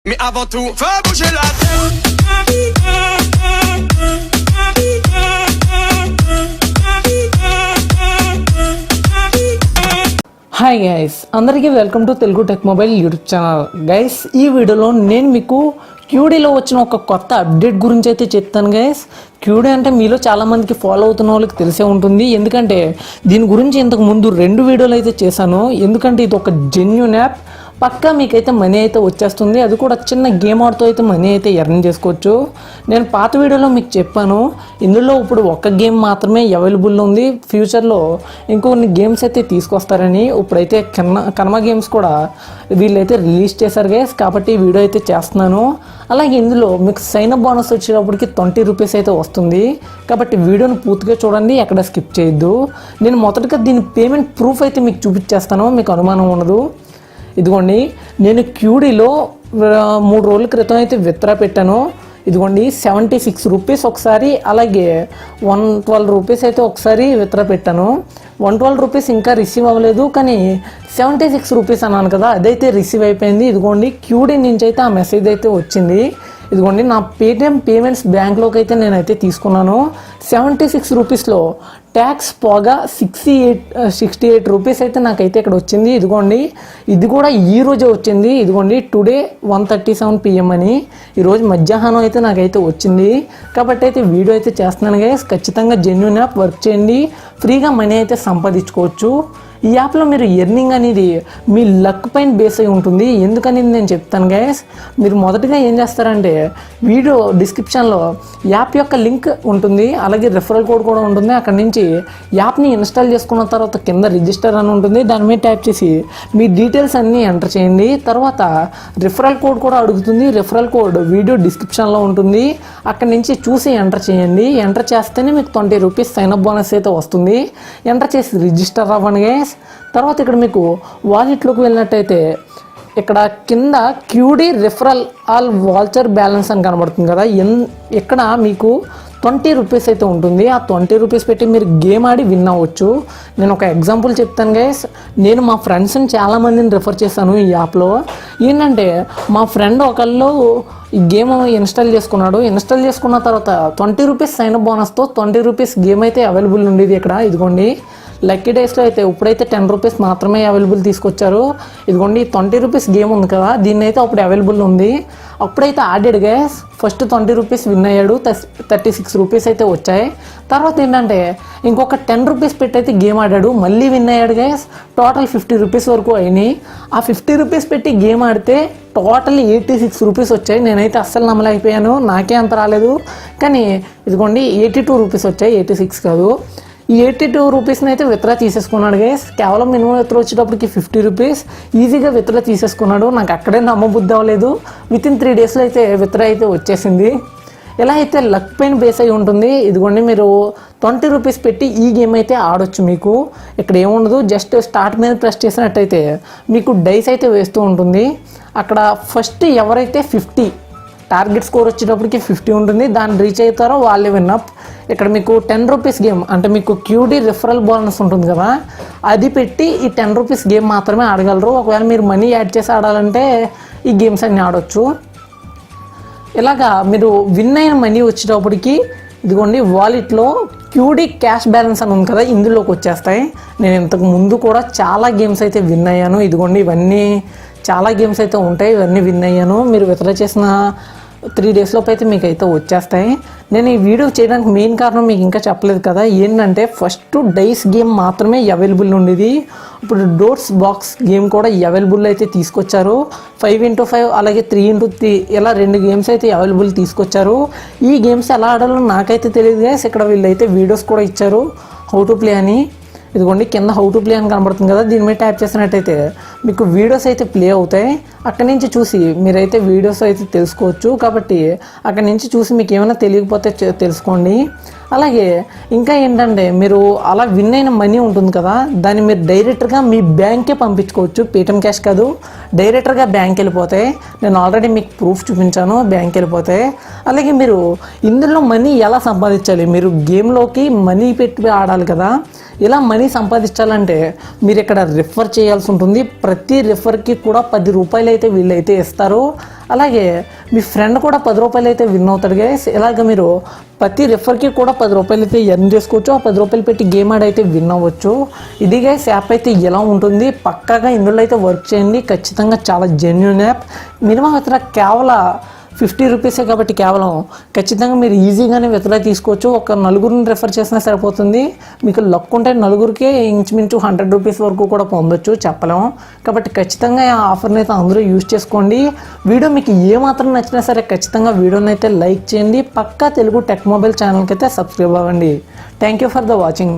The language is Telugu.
Mais avant tout, fais bouger la tête. Hi guys, అందరికీ welcome to Telugu tech mobile YouTube channel. Guys, ఈ వీడియోలో నేను మీకు క్యూడీలో వచ్చిన ఒక కొత్త అప్డేట్ గురించి అయితే చెప్తాను. గైస్, క్యూడీ అంటే మీలో చాలామందికి ఫాలో అవుతున్న వాళ్ళకి తెలిసే ఉంటుంది, ఎందుకంటే దీని గురించి ఇంతకు ముందు 2 వీడియోలు అయితే చేశాను. ఎందుకంటే ఇది ఒక జెన్యూన్ యాప్, పక్కా మీకైతే మనీ అయితే వచ్చేస్తుంది. అది కూడా చిన్న గేమ్ ఆడుతూ అయితే మనీ అయితే ఎర్న్ చేసుకోవచ్చు. నేను పాత వీడియోలో మీకు చెప్పాను, ఇందులో ఇప్పుడు ఒక గేమ్ మాత్రమే అవైలబుల్ ఉంది, ఫ్యూచర్లో ఇంకొన్ని గేమ్స్ అయితే తీసుకొస్తారని. ఇప్పుడైతే కర్మ గేమ్స్ కూడా వీళ్ళైతే రిలీజ్ చేశారు గైస్, కాబట్టి ఈ వీడియో అయితే చేస్తున్నాను. అలాగే ఇందులో మీకు సైన్ అప్ బోనస్ వచ్చేటప్పటికి 20 రూపీస్ అయితే వస్తుంది, కాబట్టి వీడియోని పూర్తిగా చూడండి, ఎక్కడ స్కిప్ చేయొద్దు. నేను మొదటగా దీని పేమెంట్ ప్రూఫ్ అయితే మీకు చూపించేస్తాను, మీకు అనుమానం ఉండదు. ఇదిగోండి, నేను క్యూడీలో 3 రోజుల క్రితం అయితే విత్డ్రా పెట్టాను. ఇదిగోండి 76 రూపీస్ ఒకసారి, అలాగే 112 రూపీస్ అయితే ఒకసారి విత్డ్రా పెట్టాను. 112 రూపీస్ ఇంకా రిసీవ్ అవ్వలేదు, కానీ 76 రూపీస్ అన్నాను కదా, అదైతే రిసీవ్ అయిపోయింది. ఇదిగోండి క్యూడీ నుంచి అయితే ఆ మెసేజ్ అయితే వచ్చింది. ఇదిగోండి నా పేటిఎం పేమెంట్స్ బ్యాంక్లోకి అయితే నేనైతే తీసుకున్నాను. 76 రూపీస్లో ట్యాక్స్ పోగా 68 రూపీస్ అయితే నాకైతే ఇక్కడ వచ్చింది. ఇదిగోండి, ఇది కూడా ఈరోజే వచ్చింది. ఇదిగోండి టుడే 1:37 PM అని, ఈరోజు మధ్యాహ్నం అయితే నాకైతే వచ్చింది. కాబట్టి అయితే వీడియో అయితే చేస్తున్నాను గైస్. ఖచ్చితంగా జెన్యూన్ యాప్, వర్క్ చేయండి, ఫ్రీగా మనీ అయితే సంపాదించుకోవచ్చు. ఈ యాప్లో మీరు ఎర్నింగ్ అనేది మీ లక్ పైన బేస్ అయి ఉంటుంది. ఎందుకనేది నేను చెప్తాను గైస్. మీరు మొదటగా ఏం చేస్తారంటే, వీడియో డిస్క్రిప్షన్లో యాప్ యొక్క లింక్ ఉంటుంది, అలాగే రెఫరల్ కోడ్ కూడా ఉంటుంది. అక్కడ నుంచి యాప్ని ఇన్స్టాల్ చేసుకున్న తర్వాత కింద రిజిస్టర్ అని ఉంటుంది, దాని మీద ట్యాప్ చేసి మీ డీటెయిల్స్ అన్నీ ఎంటర్ చేయండి. తర్వాత రెఫరల్ కోడ్ కూడా అడుగుతుంది, రెఫరల్ కోడ్ వీడియో డిస్క్రిప్షన్లో ఉంటుంది, అక్కడ నుంచి చూసి ఎంటర్ చేయండి. ఎంటర్ చేస్తేనే మీకు 20 రూపీస్ సైన్అప్ బోనస్ అయితే వస్తుంది. ఎంటర్ చేసి రిజిస్టర్ అవ్వండి గైస్. తర్వాత ఇక్కడ మీకు వాలెట్లోకి వెళ్ళినట్టయితే ఇక్కడ కింద క్యూడీ రిఫరల్ ఆల్ వాల్చర్ బ్యాలెన్స్ అని కనబడుతుంది కదా, ఇక్కడ మీకు 20 రూపీస్ అయితే ఉంటుంది. ఆ 20 రూపీస్ పెట్టి మీరు గేమ్ ఆడి విన్ అవ్వచ్చు. నేను ఒక ఎగ్జాంపుల్ చెప్తాను గైస్. నేను మా ఫ్రెండ్స్ని చాలామందిని రిఫర్ చేశాను ఈ యాప్లో. ఏంటంటే మా ఫ్రెండ్ ఒకళ్ళు ఈ గేమ్ ఇన్స్టాల్ చేసుకున్నాడు. ఇన్స్టాల్ చేసుకున్న తర్వాత 20 రూపీస్ సైన్ అప్ బోనస్తో 20 రూపీస్ గేమ్ అయితే అవైలబుల్ ఉండేది ఇక్కడ. ఇదిగోండి లక్కీ డేస్లో అయితే ఇప్పుడైతే 10 రూపీస్ మాత్రమే అవైలబుల్ తీసుకొచ్చారు. ఇదిగోండి 20 రూపీస్ గేమ్ ఉంది కదా, దీన్ని అయితే అప్పుడు అవైలబుల్ ఉంది. అప్పుడైతే ఆడాడు గైస్. ఫస్ట్ 20 రూపీస్ విన్ అయ్యాడు, 36 రూపీస్ అయితే వచ్చాయి. తర్వాత ఏంటంటే ఇంకొక 10 రూపీస్ పెట్టి అయితే గేమ్ ఆడాడు, మళ్ళీ విన్ అయ్యాడు గైస్. టోటల్ 50 రూపీస్ వరకు అయినాయి. ఆ 50 రూపీస్ పెట్టి గేమ్ ఆడితే టోటల్ 86 రూపీస్ వచ్చాయి. నేనైతే అస్సలు నమ్మలేకపోయాను, నాకే అంత రాలేదు. కానీ ఇదిగోండి 82 రూపీస్ వచ్చాయి, 86 కాదు. ఈ 82 రూపీస్ని అయితే విత్డ్రా తీసేసుకున్నాడు గైస్. కేవలం మినిమం విత్డ్రా వచ్చేటప్పటికి 50 రూపీస్ ఈజీగా విత్డ్రా తీసేసుకున్నాడు. నాకు అక్కడే నమ్మబుద్ధి అవ్వలేదు. వితిన్ 3 డేస్లో అయితే విత్డ్రా అయితే వచ్చేసింది. ఇలా అయితే లక్ పైన బేస్ అయి ఉంటుంది. ఇదిగోండి మీరు 20 రూపీస్ పెట్టి ఈ గేమ్ అయితే ఆడొచ్చు. మీకు ఇక్కడ ఏముండదు, జస్ట్ స్టార్ట్ మీద ప్రెస్ చేసినట్టయితే మీకు డైస్ అయితే వేస్తూ ఉంటుంది. అక్కడ ఫస్ట్ ఎవరైతే 50 టార్గెట్ స్కోర్ వచ్చేటప్పటికి 50 ఉంటుంది, దాన్ని రీచ్ అవుతారో వాళ్ళే విన్నప్. ఇక్కడ మీకు 10 రూపీస్ గేమ్ అంటే మీకు క్యూడీ రిఫరల్ బోనస్ ఉంటుంది కదా, అది పెట్టి ఈ 10 రూపీస్ గేమ్ మాత్రమే ఆడగలరు. ఒకవేళ మీరు మనీ యాడ్ చేసి ఆడాలంటే ఈ గేమ్స్ అన్నీ ఆడవచ్చు. ఇలాగా మీరు విన్ అయిన మనీ వచ్చేటప్పటికి ఇదిగోండి వాలెట్లో క్యూడీ క్యాష్ బ్యాలెన్స్ అని ఉంది కదా, ఇందులోకి వచ్చేస్తాయి. నేను ఇంతకు ముందు కూడా చాలా గేమ్స్ అయితే విన్ అయ్యాను. ఇదిగోండి ఇవన్నీ చాలా గేమ్స్ అయితే ఉంటాయి, ఇవన్నీ విన్ అయ్యాను. మీరు విత్డ్రా చేసిన 3 డేస్లోపు అయితే మీకు అయితే వచ్చేస్తాయి. నేను ఈ వీడియో చేయడానికి మెయిన్ కారణం మీకు ఇంకా చెప్పలేదు కదా, ఏంటంటే ఫస్ట్ డైస్ గేమ్ మాత్రమే అవైలబుల్ ఉండేది. ఇప్పుడు డోర్స్ బాక్స్ గేమ్ కూడా అవైలబుల్ అయితే తీసుకొచ్చారు. 5x5 అలాగే 3x3 ఇలా 2 గేమ్స్ అయితే అవైలబుల్ తీసుకొచ్చారు. ఈ గేమ్స్ ఎలా ఆడాలో నాకైతే తెలియదు గైస్. ఇక్కడ వీళ్ళైతే వీడియోస్ కూడా ఇచ్చారు, హౌ టు ప్లే అని. ఇదిగోండి కింద హౌ టు ప్లే అని కనబడుతుంది కదా, దీని మీద ట్యాప్ చేసినట్టయితే మీకు వీడియోస్ అయితే ప్లే అవుతాయి. అక్కడి నుంచి చూసి మీరైతే వీడియోస్ అయితే తెలుసుకోవచ్చు. కాబట్టి అక్కడి నుంచి చూసి మీకు ఏమైనా తెలియకపోతే తెలుసుకోండి. అలాగే ఇంకా ఏంటంటే మీరు అలా విన్ అయిన మనీ ఉంటుంది కదా, దాన్ని మీరు డైరెక్ట్గా మీ బ్యాంకే పంపించుకోవచ్చు. పేటిఎం క్యాష్ కాదు, డైరెక్ట్గా బ్యాంక్ వెళ్ళిపోతాయి. నేను ఆల్రెడీ మీకు ప్రూఫ్ చూపించాను, బ్యాంక్ వెళ్ళిపోతాయి. అలాగే మీరు ఇందులో మనీ ఎలా సంపాదించాలి, మీరు గేమ్లోకి మనీ పెట్టి ఆడాలి కదా, ఇలా మనీ సంపాదించాలంటే మీరు ఇక్కడ రిఫర్ చేయాల్సి ఉంటుంది. ప్రతి రిఫర్కి కూడా 10 రూపాయలు అయితే వీళ్ళైతే ఇస్తారు. అలాగే మీ ఫ్రెండ్ కూడా 10 రూపాయలు అయితే విన్ అవుతాడు గైస్. ఇలాగ మీరు ప్రతి రిఫర్కి కూడా 10 రూపాయలు అయితే ఎర్న్ చేసుకోవచ్చు. ఆ 10 రూపాయలు పెట్టి గేమ్ ఆడి అయితే విన్ అవ్వచ్చు. ఇది గైస్ యాప్ అయితే ఎలా ఉంటుంది, పక్కాగా ఇందులో అయితే వర్క్ చేయండి. ఖచ్చితంగా చాలా జెన్యూన్ యాప్. మినిమం అతను కేవలం 50 రూపీసే కాబట్టి కేవలం ఖచ్చితంగా మీరు ఈజీగానే విత్డ్రా తీసుకోవచ్చు. ఒక నలుగురిని రెఫర్ చేసినా సరిపోతుంది. మీకు లక్ ఉంటే నలుగురికే ఇంచుమించు 100 రూపీస్ వరకు కూడా పొందొచ్చు, చెప్పలేము. కాబట్టి ఖచ్చితంగా ఆ ఆఫర్ని అయితే అందరూ యూజ్ చేసుకోండి. వీడియో మీకు ఏమాత్రం నచ్చినా సరే ఖచ్చితంగా వీడియోని అయితే లైక్ చేయండి. పక్కా తెలుగు టెక్ మొబైల్ ఛానల్కి అయితే సబ్స్క్రైబ్ అవ్వండి. Thank you for the watching.